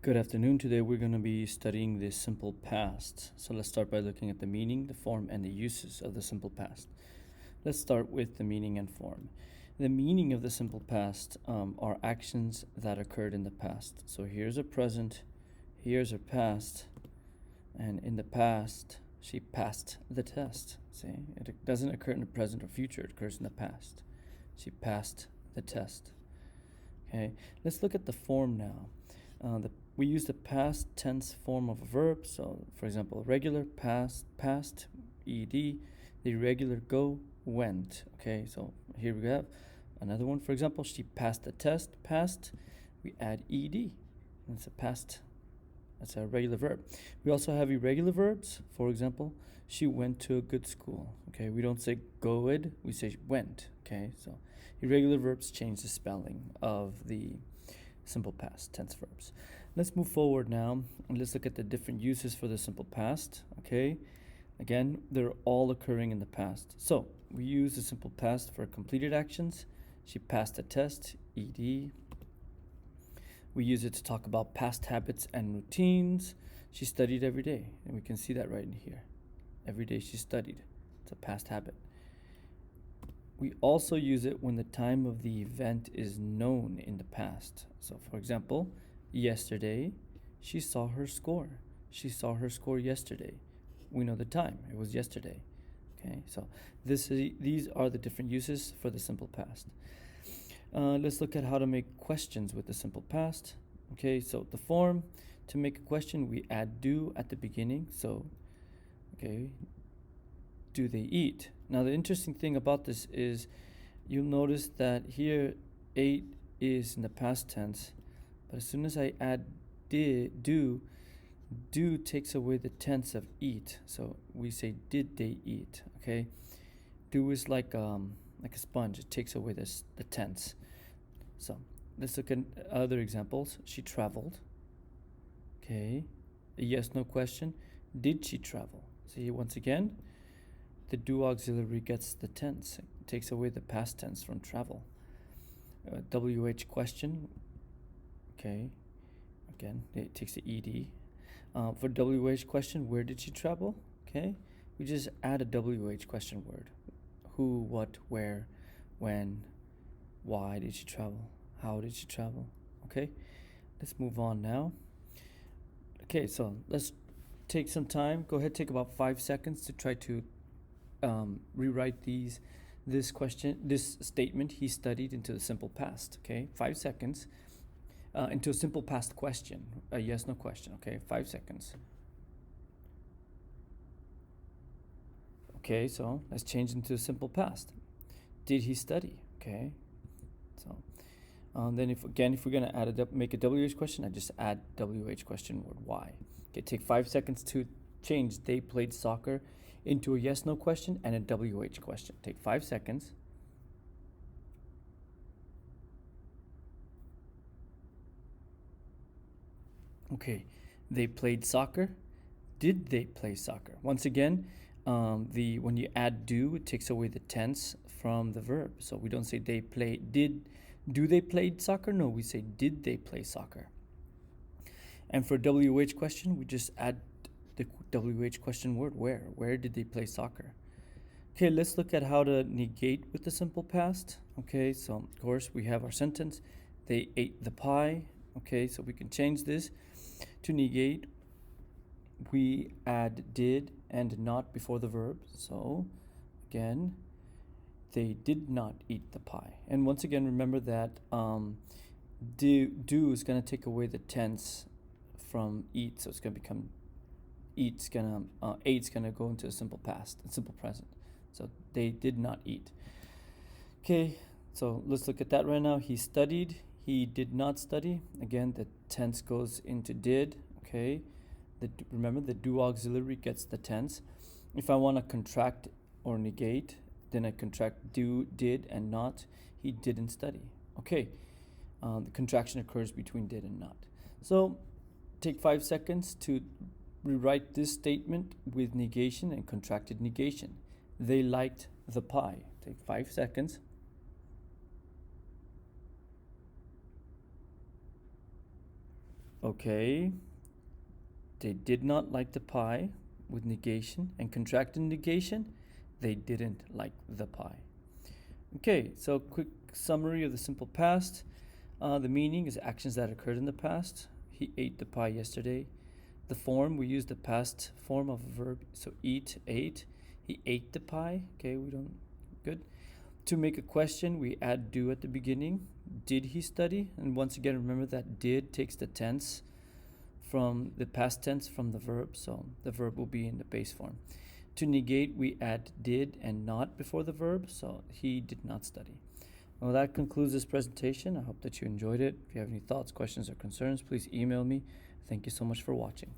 Good afternoon. Today we're going to be studying the simple past. So let's start by looking at the meaning, the form, and the uses of the simple past. Let's start with the meaning and form. The meaning of the simple past are actions that occurred in the past. So here's a present, here's a past, and in the past, she passed the test. See, it doesn't occur in the present or future, it occurs in the past. She passed the test. Okay, let's look at the form now. We use the past tense form of a verb. So, for example, regular, past, ed, the irregular, go, went. Okay, so here we have another one. For example, she passed the test, past, we add ed. That's a past, that's a regular verb. We also have irregular verbs. For example, she went to a good school. Okay, we don't say goed, we say went. Okay, so irregular verbs change the spelling of the simple past tense verbs. Let's move forward now and let's look at the different uses for the simple past. Okay, again, they're all occurring in the past. So we use the simple past for completed actions. She passed a test, ed. We use it to talk about past habits and routines. She studied every day, and we can see that right in here. Every day she studied. It's a past habit. We also use it when the time of the event is known in the past. So, for example, yesterday, she saw her score. She saw her score yesterday. We know the time. It was yesterday. Okay, so these are the different uses for the simple past. Let's look at how to make questions with the simple past. Okay, so the form, to make a question, we add do at the beginning. So, okay, do they eat? Now, the interesting thing about this is you'll notice that here ate is in the past tense, but as soon as I add do takes away the tense of eat. So we say did they eat? Okay, do is like a sponge. It takes away the tense. So let's look at other examples. She traveled. Okay, a yes no question. Did she travel? See, once again, the do auxiliary gets the tense. It takes away the past tense from travel. WH question. Okay, again, it takes the ed. For WH question, where did she travel? Okay, we just add a WH question word. Who, what, where, when, why did she travel? How did she travel? Okay, let's move on now. Okay, so let's take some time. Go ahead, take about 5 seconds to try to rewrite this statement he studied into the simple past. Okay, 5 seconds into a simple past question, a yes no question. Okay, 5 seconds. Okay, so let's change into a simple past. Did he study? Okay, so then if we're gonna make a WH question, I just add WH question word why. Okay, take 5 seconds to change they played soccer into a yes no question and a WH question. Take 5 seconds. Okay, they played soccer. Did they play soccer? Once again, when you add do, it takes away the tense from the verb. So we don't say they played. Do they play soccer? No, we say did they play soccer. And for WH question, we just add the WH question word where. Where did they play soccer? Okay, let's look at how to negate with the simple past. Okay, so of course we have our sentence. They ate the pie. Okay, so we can change this to negate. We add did and not before the verb. So again, they did not eat the pie. And once again, remember that do is going to take away the tense from eat, so it's going to become ate's going to go into a simple past, a simple present. So they did not eat. Okay, so let's look at that right now. He studied. He did not study. Again, the tense goes into did. Okay, remember the do auxiliary gets the tense. If I want to contract or negate, then I contract do, did, and not. He didn't study. Okay, the contraction occurs between did and not. So take 5 seconds to rewrite this statement with negation and contracted negation. They liked the pie. Take 5 seconds. Okay. They did not like the pie with negation and contracted negation. They didn't like the pie. Okay, so quick summary of the simple past. The meaning is actions that occurred in the past. He ate the pie yesterday. The form, we use the past form of a verb. So eat, ate. He ate the pie. Okay, we don't. Good. To make a question, we add do at the beginning. Did he study? And once again, remember that did takes the tense from the past tense from the verb. So the verb will be in the base form. To negate, we add did and not before the verb. So he did not study. Well, that concludes this presentation. I hope that you enjoyed it. If you have any thoughts, questions, or concerns, please email me. Thank you so much for watching.